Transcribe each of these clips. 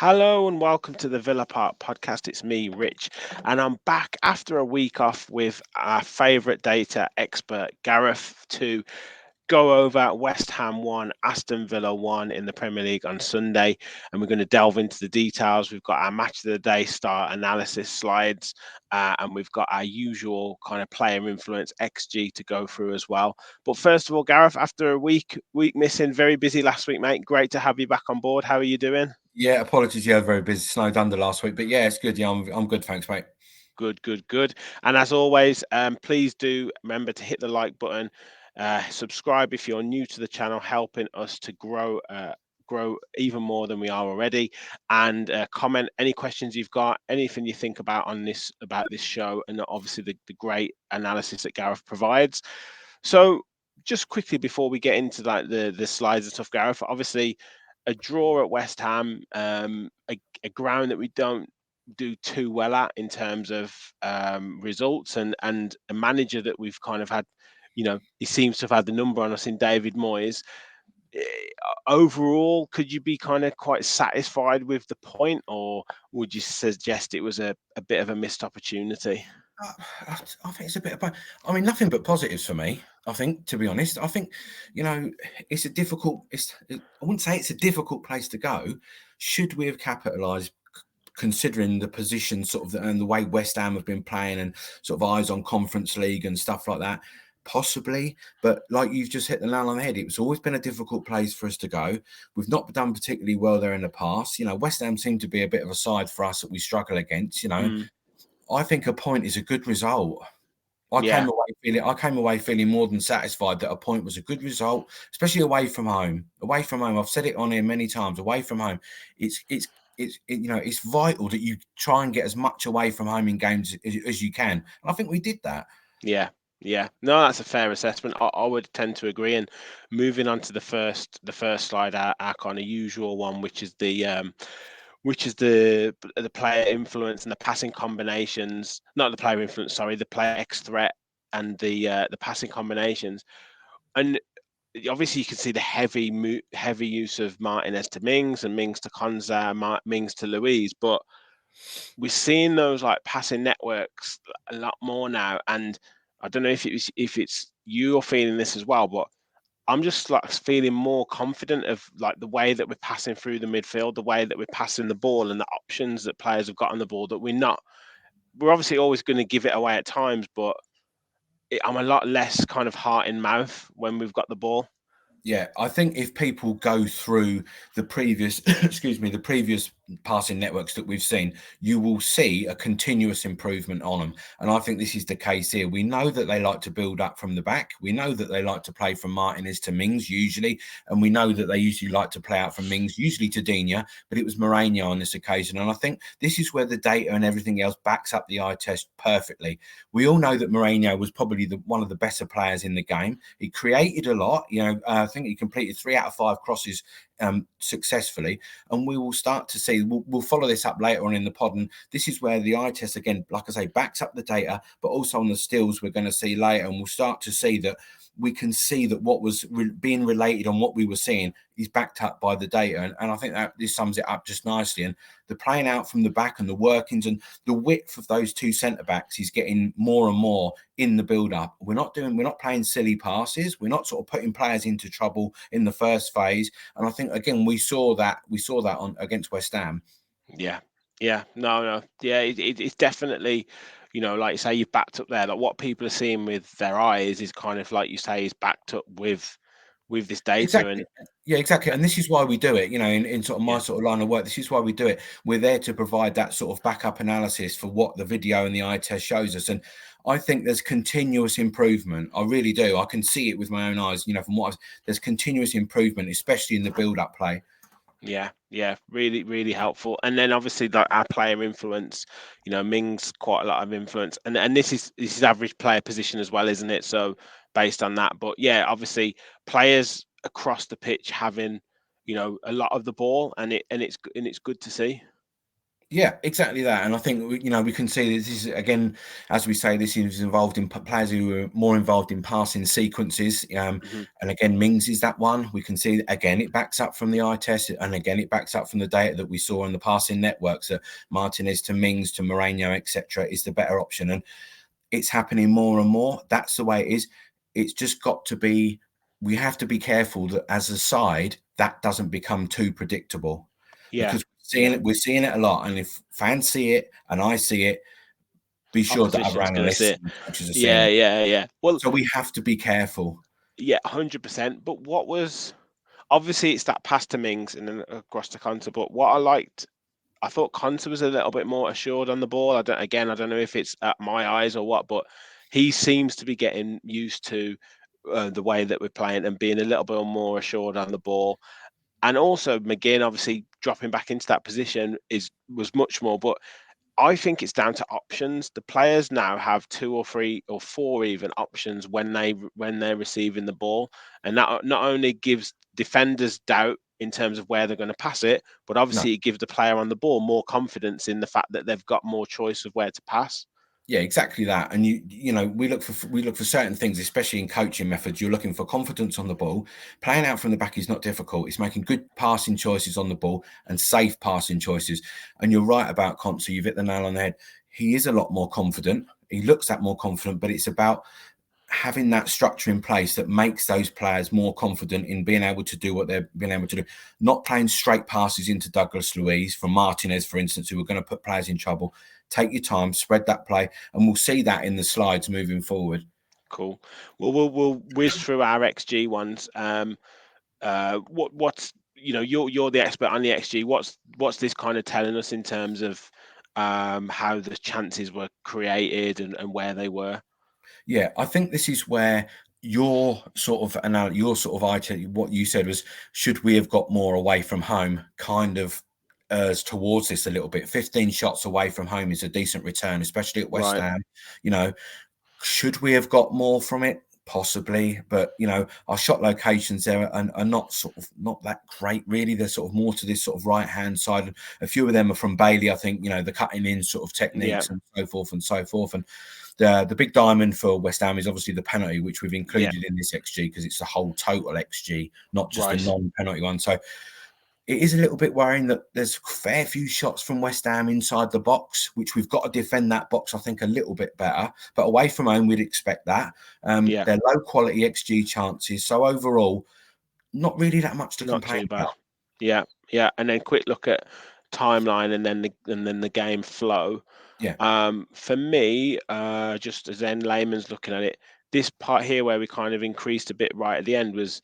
Hello and welcome to the Villa Park podcast. It's me, Rich, and I'm back after a week off with our favourite data expert, Gareth, to go over West Ham 1, Aston Villa 1 in the Premier League on Sunday. And we're going to delve into the details. We've got our match of the day start analysis slides, and we've got our usual kind of player influence XG to go through as well. But first of all, Gareth, after a week missing, very busy last week, mate. Great to have you back on board. How are you doing? Yeah, apologies. Yeah, very busy. Snowed under last week, but yeah, it's good. Yeah, I'm good. Thanks, mate. Good. And as always, please do remember to hit the like button, subscribe if you're new to the channel, helping us to grow even more than we are already, and comment any questions you've got, anything you think about this show, and obviously the great analysis that Gareth provides. So just quickly before we get into like the slides and stuff, Gareth, obviously a draw at West Ham, a ground that we don't do too well at in terms of results, and a manager that we've kind of had, he seems to have had the number on us in David Moyes. Eh, Overall, could you be kind of quite satisfied with the point, or would you suggest it was a bit of a missed opportunity? Uh, I think it's a bit of. I mean, nothing but positives for me. I think, to be honest, I think you know it's a difficult. I wouldn't say it's a difficult place to go. Should we have capitalised, considering the position, sort of, and the way West Ham have been playing, and sort of eyes on Conference League and stuff like that? Possibly, but like you've just hit the nail on the head, it's always been a difficult place for us to go. We've not done particularly well there in the past. West Ham seem to be a bit of a side for us that we struggle against. Mm, I think a point is a good result. yeah, I came away feeling more than satisfied that a point was a good result, especially away from home. Away from home, I've said it on here many times. Away from home, it's vital that you try and get as much away from home in games as you can. And I think we did that. yeah, yeah. No, that's a fair assessment. I would tend to agree. And moving on to the first slide, our kind of usual one, which is the player influence and the passing combinations. Not the player influence, sorry, the player X threat and the passing combinations. And obviously, you can see the heavy use of Martinez to Mings and Mings to Konza, Mings to Louise, but we're seeing those like passing networks a lot more now. And I don't know if it's you're feeling this as well, but I'm just like feeling more confident of like the way that we're passing through the midfield, the way that we're passing the ball, and the options that players have got on the ball. That we're obviously always going to give it away at times, but I'm a lot less kind of heart in mouth when we've got the ball. Yeah, I think if people go through the previous, excuse me, the previous passing networks that we've seen, you will see a continuous improvement on them. And I think this is the case here. We know that they like to build up from the back. We know that they like to play from Martinez to Mings usually. And we know that they usually like to play out from Mings, usually to Dina, but it was Mourinho on this occasion. And I think this is where the data and everything else backs up the eye test perfectly. We all know that Mourinho was probably one of the better players in the game. He created a lot. I think he completed 3 out of 5 crosses successfully, and we will start to see. We'll follow this up later on in the pod, and this is where the eye test again, like I say, backs up the data, but also on the stills we're going to see later, and we'll start to see that we can see that what was being related on what we were seeing is backed up by the data, and I think that this sums it up just nicely. And the playing out from the back and the workings and the width of those two centre backs is getting more and more in the build up. We're not playing silly passes. We're not sort of putting players into trouble in the first phase. And I think again we saw that on against West Ham. Yeah, yeah, no, yeah, it's definitely, like you say, you've backed up there. Like what people are seeing with their eyes is kind of like you say is backed up with this data, Exactly. and Yeah, exactly. And this is why we do it, in sort of my yeah, sort of line of work. This is why we do it. We're there to provide that sort of backup analysis for what the video and the eye test shows us. And I think there's continuous improvement. I really do. I can see it with my own eyes, from there's continuous improvement, especially in the build-up play. yeah, really, really helpful. And then obviously like our player influence, Ming's quite a lot of influence, and this is average player position as well, isn't it? So based on that, but yeah, obviously players across the pitch having, a lot of the ball, and it's good to see. Yeah, exactly that. And I think, we can see this is, again, as we say, this is involved in players who are more involved in passing sequences. Hmm. And again, Mings is that one. We can see, again, it backs up from the eye test. And again, it backs up from the data that we saw on the passing networks that Martinez to Mings to Moreno, etc., is the better option. And it's happening more and more. That's the way it is. It's just got to be, we have to be careful that as a side, that doesn't become too predictable, Yeah, because yeah. we're seeing it a lot. And if fans see it and I see it, be sure that other Opposition's going to analysts sit. and coaches are seeing Yeah, it. yeah, yeah. Well, So we have to be careful. yeah, 100%. But what was obviously it's that pass to Mings and then across to Conte. But what I liked, I thought Conte was a little bit more assured on the ball. I don't know if it's at my eyes or what, but he seems to be getting used to the way that we're playing and being a little bit more assured on the ball. And also McGinn, obviously dropping back into that position was much more. But I think it's down to options. The players now have two or three or four even options when they're receiving the ball, and that not only gives defenders doubt in terms of where they're going to pass it, but No. obviously it gives the player on the ball more confidence in the fact that they've got more choice of where to pass. Yeah, exactly that. And we look for certain things, especially in coaching methods. You're looking for confidence on the ball. Playing out from the back is not difficult. It's making good passing choices on the ball and safe passing choices. And you're right about Conte. You've hit the nail on the head. He is a lot more confident. He looks that more confident, but it's about having that structure in place that makes those players more confident in being able to do what they're being able to do. Not playing straight passes into Douglas Luiz from Martinez, for instance, who are going to put players in trouble. Take your time, spread that play, and we'll see that in the slides moving forward. Cool. Well, we'll whiz through our XG ones. What's you're the expert on the XG. What's this kind of telling us in terms of how the chances were created and where they were? Yeah, I think this is where your sort of item, what you said was, should we have got more away from home, kind of towards this a little bit. 15 shots away from home is a decent return, especially at West Right. Ham. You know, should we have got more from it? Possibly, but our shot locations there are not not that great, really. They're sort of more to this sort of right hand side. A few of them are from Bailey, I think. The cutting in sort of Yeah. techniques and so forth and so forth. And the big diamond for West Ham is obviously the penalty, which we've Yeah. included in this XG because it's the whole total XG, not just the Right. non-penalty one. So it is a little bit worrying that there's a fair few shots from West Ham inside the box, which we've got to defend that box, I think, a little bit better. But away from home, we'd expect that. Yeah. They're low quality XG chances. So overall, not really that much to Not complain too bad. about. Yeah. Yeah. And then quick look at timeline and then the game flow. Yeah, For me, just as then layman's looking at it, this part here where we kind of increased a bit right at the end was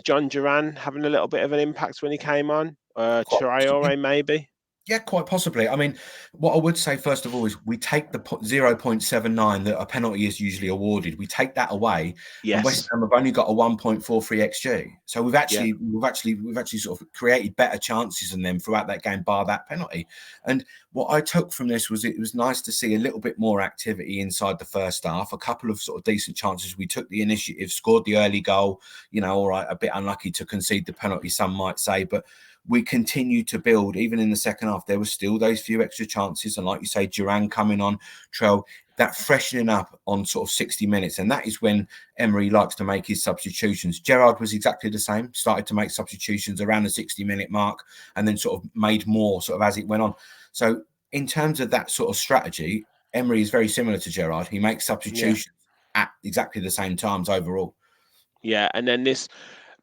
John Duran having a little bit of an impact when he came on. quite possibly. Traore maybe. Yeah, quite possibly. I mean, what I would say first of all is we take the 0.79 that a penalty is usually awarded. We take that away, and West Yes. Ham have only got a 1.43 xG. So Yeah. we've actually sort of created better chances than them throughout that game, bar that penalty. And what I took from this was it was nice to see a little bit more activity inside the first half. A couple of sort of decent chances. We took the initiative, scored the early goal. All right, a bit unlucky to concede the penalty, some might say, but we continued to build. Even in the second half, there were still those few extra chances. And like you say, Duran coming on, Trell, that freshening up on sort of 60 minutes. And that is when Emery likes to make his substitutions. Gerrard was exactly the same, started to make substitutions around the 60-minute mark and then sort of made more sort of as it went on. So in terms of that sort of strategy, Emery is very similar to Gerrard. He makes Yeah. substitutions at exactly the same times overall. Yeah. And then this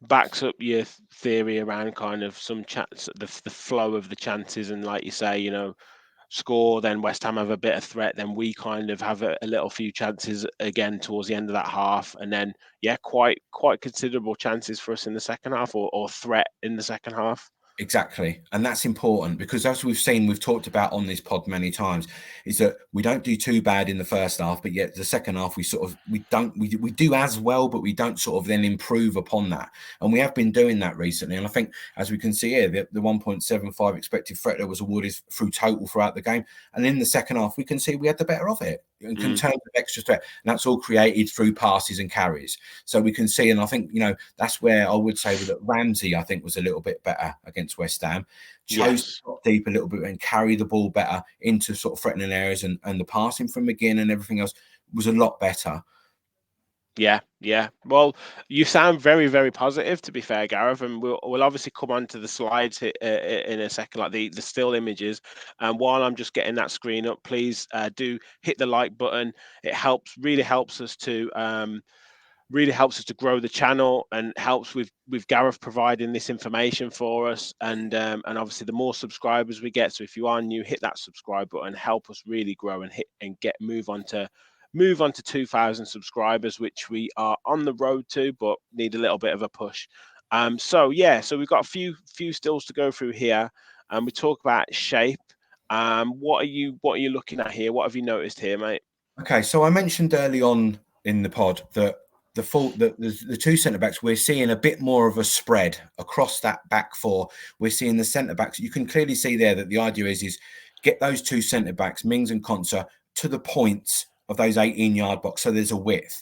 backs up your theory around kind of some chance, the flow of the chances. And like you say, score, then West Ham have a bit of threat, then we kind of have a little few chances again towards the end of that half, and then quite considerable chances for us in the second half, or threat in the second half. Exactly. And that's important because as we've talked about on this pod many times, is that we don't do too bad in the first half, but yet the second half we do as well, but we don't sort of then improve upon that. And we have been doing that recently. And I think as we can see here, the 1.75 expected threat that was awarded through total throughout the game. And in the second half, we can see we had the better of it. in Mm. terms of extra threat, and that's all created through passes and carries. So we can see, and I think that's where I would say that Ramsey, I think, was a little bit better against West Ham, chose to Yes. drop deep a little bit and carry the ball better into sort of threatening areas, and the passing from McGinn and everything else was a lot better. Yeah, yeah. Well, you sound very, very positive, to be fair, Gareth, and we'll obviously come on to the slides in a second, like the still images. And while I'm just getting that screen up, please do hit the like button. It really helps us to grow the channel, and helps with Gareth providing this information for us. And obviously, the more subscribers we get, so if you are new, hit that subscribe button, help us really grow and move on to 2,000 subscribers, which we are on the road to, but need a little bit of a push. So we've got a few stills to go through here, and we talk about shape. What are you looking at here? What have you noticed here, mate? Okay, so I mentioned early on in the pod that the two centre backs, we're seeing a bit more of a spread across that back four. We're seeing the centre backs. You can clearly see there that the idea is get those two centre backs, Mings and Konsa, to the points of those 18-yard box, so there's a width.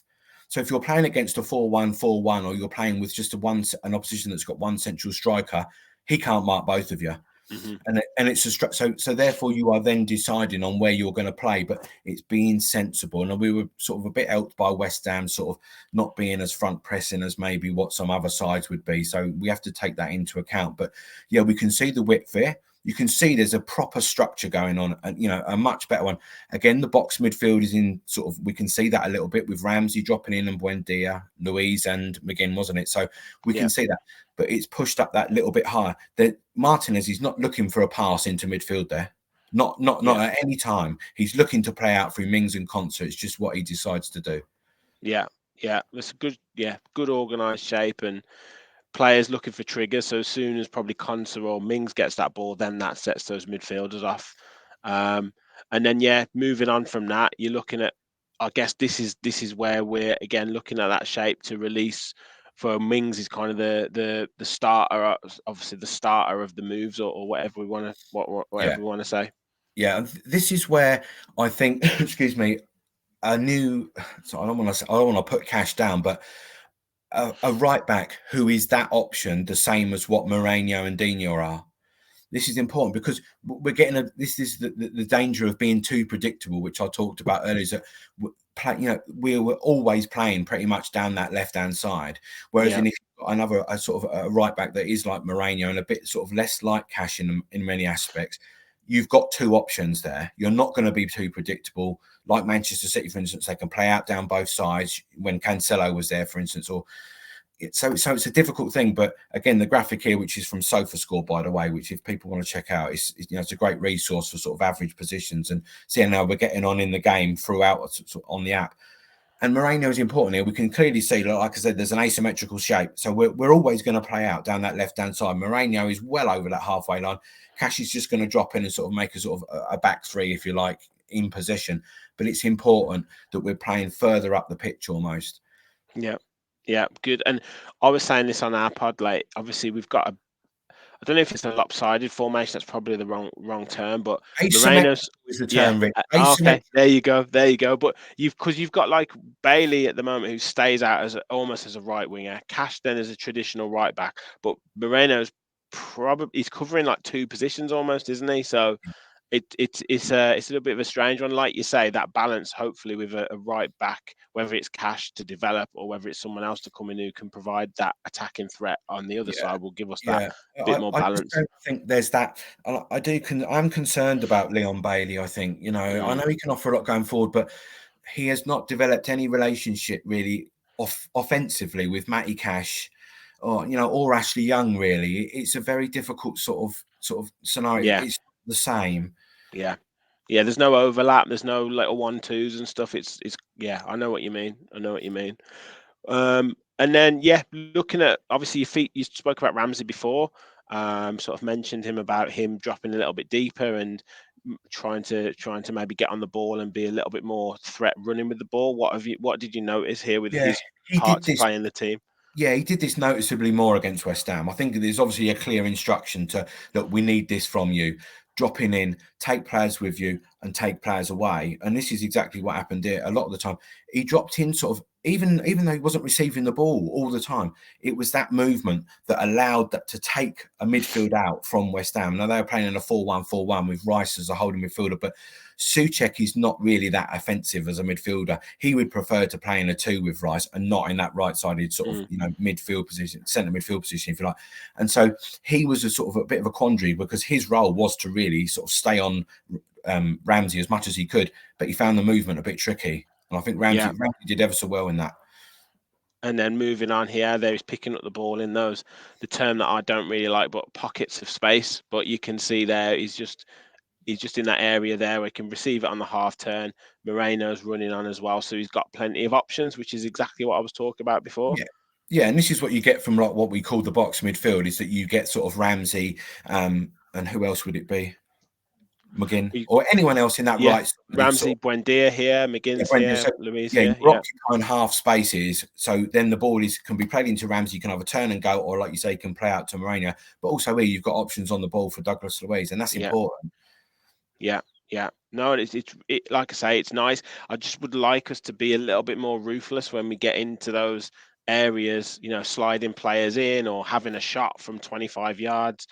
So if you're playing against a 4-1-4-1, or you're playing with just an opposition that's got one central striker, he can't mark both of you. Mm-hmm. And it's so therefore you are then deciding on where you're going to play, but it's being sensible. And we were sort of a bit helped by West Ham sort of not being as front pressing as maybe what some other sides would be. So we have to take that into account. But yeah, we can see the width there. You can see there's a proper structure going on, and a much better one. Again, the box midfield is in sort of, we can see that a little bit with Ramsey dropping in and Buendia, Louise and McGinn, wasn't it? So we can see that, but it's pushed up that little bit higher. That Martinez is not looking for a pass into midfield there. Not at any time. He's looking to play out through Mings and Konsa. It's just what he decides to do. Yeah, that's a good organised shape, and players looking for triggers. So as soon as probably Konsa or Mings gets that ball, then that sets those midfielders off. And then moving on from that, you're looking at, I guess this is where we're again looking at that shape to release. For Mings is kind of the starter, obviously the starter of the moves, or whatever we want to whatever we want to say. Yeah, this is where I think, excuse me, so I don't want to put Cash down, but a right back who is that option, the same as what Moreno and Dino are. This is important because we're getting this is the danger of being too predictable, which I talked about earlier. Is that we were always playing pretty much down that left hand side, whereas if you've got another sort of a right back that is like Moreno and a bit sort of less like Cash in many aspects, you've got two options there. You're not going to be too predictable. Like Manchester City, for instance, they can play out down both sides when Cancelo was there, for instance, or so it's a difficult thing. But again, the graphic here, which is from SofaScore, by the way, which if people want to check out, it's a great resource for sort of average positions and seeing how we're getting on in the game throughout on the app. And Moreno is important here. We can clearly see, like I said, there's an asymmetrical shape. So we're always going to play out down that left-hand side. Moreno is well over that halfway line. Cash is just going to drop in and sort of make a sort of a back three, if you like, in possession. But it's important that we're playing further up the pitch almost. Yeah, good. And I was saying this on our pod, like obviously we've got I don't know if it's a lopsided formation. That's probably the wrong term, but Moreno's is the term. Okay, there you go. But you've got like Bailey at the moment, who stays out as almost as a right winger. Cash then as a traditional right back, but Moreno's probably he's covering like two positions almost, isn't he? So it's a little bit of a strange one, like you say, that balance hopefully with a right back, whether it's Cash to develop or whether it's someone else to come in who can provide that attacking threat on the other side, will give us that bit more balance. I don't think there's that. I'm concerned about Leon Bailey. I think I know he can offer a lot going forward, but he has not developed any relationship really offensively with Matty Cash or Ashley Young. Really, it's a very difficult sort of scenario. Yeah. It's the same. Yeah. There's no overlap. There's no little 1-2s and stuff. It's I know what you mean. And then looking at obviously your feet. You spoke about Ramsey before. Sort of mentioned about him dropping a little bit deeper and trying to maybe get on the ball and be a little bit more threat running with the ball. What did you notice here with his part to play in the team? Yeah, he did this noticeably more against West Ham. I think there's obviously a clear instruction that we need this from you. dropping in, take players with you and take players away. And this is exactly what happened here. A lot of the time, he dropped in sort of, even though he wasn't receiving the ball all the time, it was that movement that allowed that to take a midfield out from West Ham. Now, they were playing in a 4-1-4-1 with Rice as a holding midfielder, but Souček is not really that offensive as a midfielder. He would prefer to play in a 2 with Rice and not in that right-sided sort of, midfield position, centre midfield position, if you like. And so he was a sort of a bit of a quandary because his role was to really sort of stay on Ramsey as much as he could, but he found the movement a bit tricky. And I think Ramsey did ever so well in that. And then moving on here, there is picking up the ball in those, the term that I don't really like, but pockets of space. But you can see there, he's just in that area there where he can receive it on the half turn. Moreno's running on as well, so he's got plenty of options, which is exactly what I was talking about before. Yeah, and this is what you get from like what we call the box midfield, is that you get sort of Ramsey, and who else would it be? McGinn or anyone else in that right. Ramsey, Buendia here, McGinn's here, so, Luis you're here. occupying half spaces, so then the ball can be played into Ramsey, can have a turn and go, or like you say, can play out to Moreno. But also here you've got options on the ball for Douglas Luiz, and that's important. Yeah. No, it's like I say, it's nice. I just would like us to be a little bit more ruthless when we get into those areas, sliding players in or having a shot from 25 yards.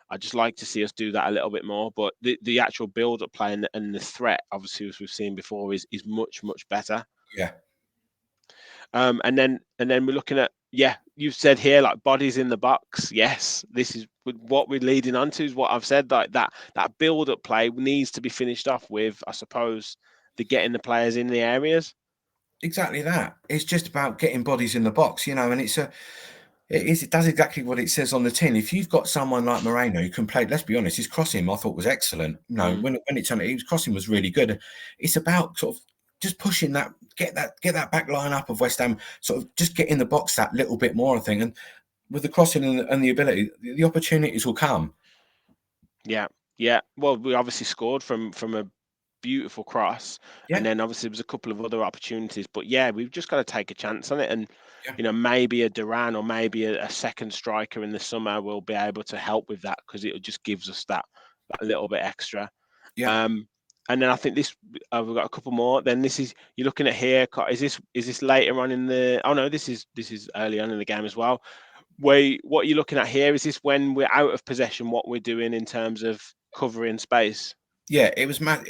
I just like to see us do that a little bit more. But the actual build-up play and the threat, obviously, as we've seen before, is much, much better. Yeah. And then we're looking at, you've said here, like bodies in the box. Yes, this is what we're leading on to, is what I've said, like that build-up play needs to be finished off with, I suppose, the getting the players in the areas. Exactly that. It's just about getting bodies in the box, and it does exactly what it says on the tin. If you've got someone like Moreno who can play, let's be honest, his crossing I thought was excellent. When it's on, his crossing was really good. It's about sort of just pushing that, get that back line up of West Ham, sort of just get in the box that little bit more, I think. And with the crossing and the ability, the opportunities will come. Yeah. Well, we obviously scored from a beautiful cross, and then obviously there was a couple of other opportunities. But we've just got to take a chance on it, and maybe a Duran or maybe a second striker in the summer will be able to help with that, because it just gives us that little bit extra. And then I think this, we've got a couple more. Then this is, you're looking at here. Is this later on in the? Oh no, this is early on in the game as well. What you're looking at here, is this when we're out of possession, what we're doing in terms of covering space? Yeah, it was mad.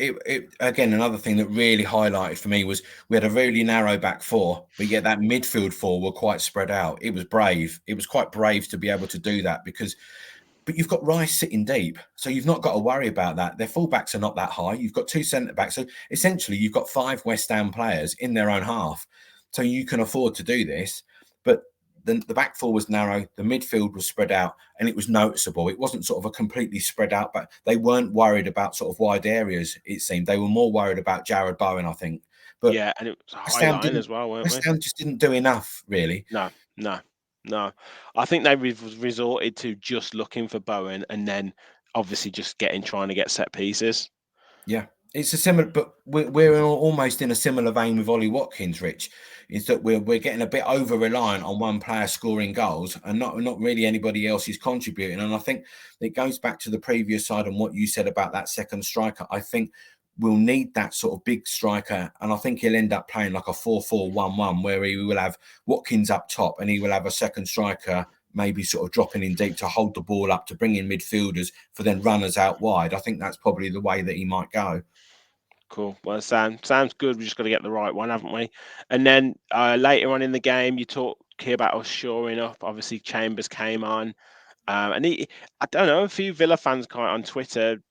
Again, another thing that really highlighted for me was we had a really narrow back four, but yet that midfield four were quite spread out. It was brave. It was quite brave to be able to do that, but you've got Rice sitting deep, so you've not got to worry about that. Their fullbacks are not that high. You've got 2 centre backs, so essentially you've got 5 West Ham players in their own half, so you can afford to do this. But the back four was narrow, the midfield was spread out, and it was noticeable. It wasn't sort of a completely spread out, but they weren't worried about sort of wide areas, it seemed. They were more worried about Jared Bowen, I think. But and it was a high line as well, weren't we? West Ham just didn't do enough, really. No. I think they resorted to just looking for Bowen, and then obviously just trying to get set pieces. Yeah. It's a similar, but we're almost in a similar vein with Ollie Watkins, Rich. Is that we're getting a bit over reliant on one player scoring goals, and not really anybody else is contributing. And I think it goes back to the previous side and what you said about that second striker. I think we'll need that sort of big striker, and I think he'll end up playing like a 4-4-1-1, where he will have Watkins up top and he will have a second striker maybe sort of dropping in deep to hold the ball up, to bring in midfielders for then runners out wide. I think that's probably the way that he might go. Cool. Well, sounds good. We just got to get the right one, haven't we? And then later on in the game, you talk here about us shoring up. Obviously, Chambers came on, and I don't know, a few Villa fans kind of on Twitter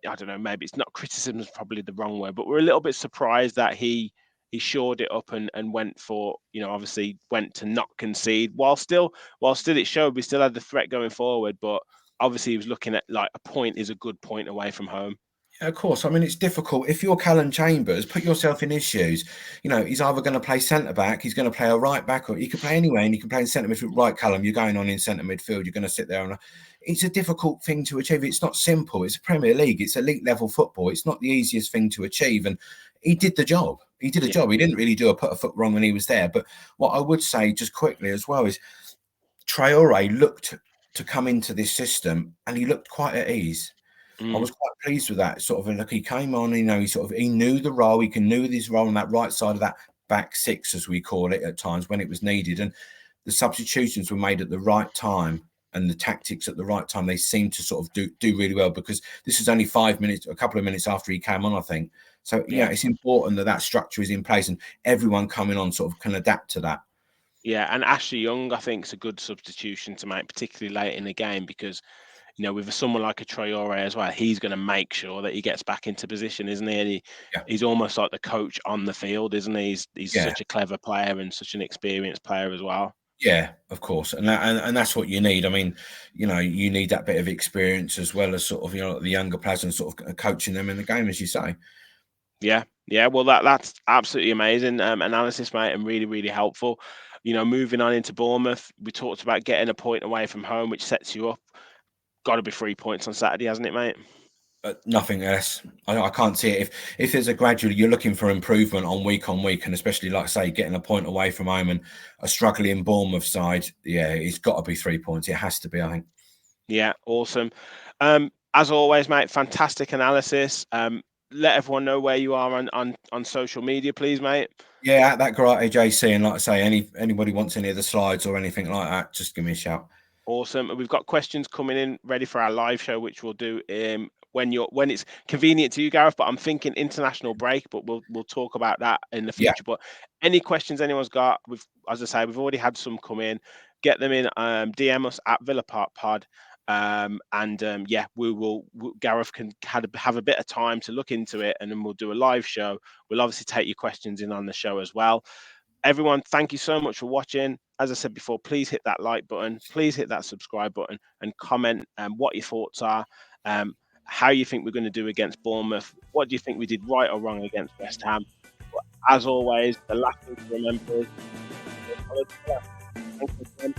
I don't know, maybe it's not, criticism is probably the wrong word, but we're a little bit surprised that he shored it up and went for, obviously went to not concede, while still it showed we still had the threat going forward, but obviously he was looking at, like, a point is a good point away from home. Yeah, of course. I mean, it's difficult. If you're Calum Chambers, put yourself in his shoes. He's either going to play centre back, he's going to play a right back, or he could play anywhere, and he can play in centre midfield. Right, Calum, you're going on in centre midfield. You're going to sit there, and it's a difficult thing to achieve. It's not simple. It's a Premier League. It's elite level football. It's not the easiest thing to achieve, and he did the job. He did a job. He didn't really put a foot wrong when he was there. But what I would say just quickly as well is Traore looked to come into this system, and he looked quite at ease. I was quite pleased with that. Sort of, and look, he came on, he knew the role, he knew his role on that right side of that back six, as we call it at times when it was needed. And the substitutions were made at the right time and the tactics at the right time. They seemed to sort of do really well, because this is only a couple of minutes after he came on, I think. So, yeah, it's important that structure is in place and everyone coming on sort of can adapt to that. Yeah, and Ashley Young, I think, is a good substitution to make, particularly late in the game, because with someone like a Traore as well, he's going to make sure that he gets back into position, isn't he? And he's almost like the coach on the field, isn't he? He's such a clever player and such an experienced player as well. Yeah, of course, and that's what you need. I mean, you need that bit of experience as well as sort of the younger players and sort of coaching them in the game, as you say. Yeah. Well, that's absolutely amazing analysis, mate, and really, really helpful. Moving on into Bournemouth, we talked about getting a point away from home, which sets you up. Got to be 3 points on Saturday, hasn't it, mate? Nothing else. I can't see it. If there's a gradual, you're looking for improvement on week, and especially, like I say, getting a point away from home and a struggling Bournemouth side, yeah, it's got to be 3 points. It has to be, I think. Yeah, awesome. As always, mate, fantastic analysis. Let everyone know where you are on social media, please, mate. Yeah, at that Gareth JC, and like I say, anybody wants any of the slides or anything like that, just give me a shout. Awesome. And we've got questions coming in ready for our live show, which we'll do when it's convenient to you, Gareth. But I'm thinking international break, but we'll talk about that in the future. Yeah. But any questions anyone's got, as I say, we've already had some come in. Get them in. DM us at Villa Park Pod. Gareth can have a bit of time to look into it, and then we'll do a live show. We'll obviously take your questions in on the show as well. Everyone, thank you so much for watching. As I said before, please hit that like button, please hit that subscribe button, and comment what your thoughts are, how you think we're going to do against Bournemouth, what do you think we did right or wrong against West Ham. But as always, the last thing to remember is, thank you again.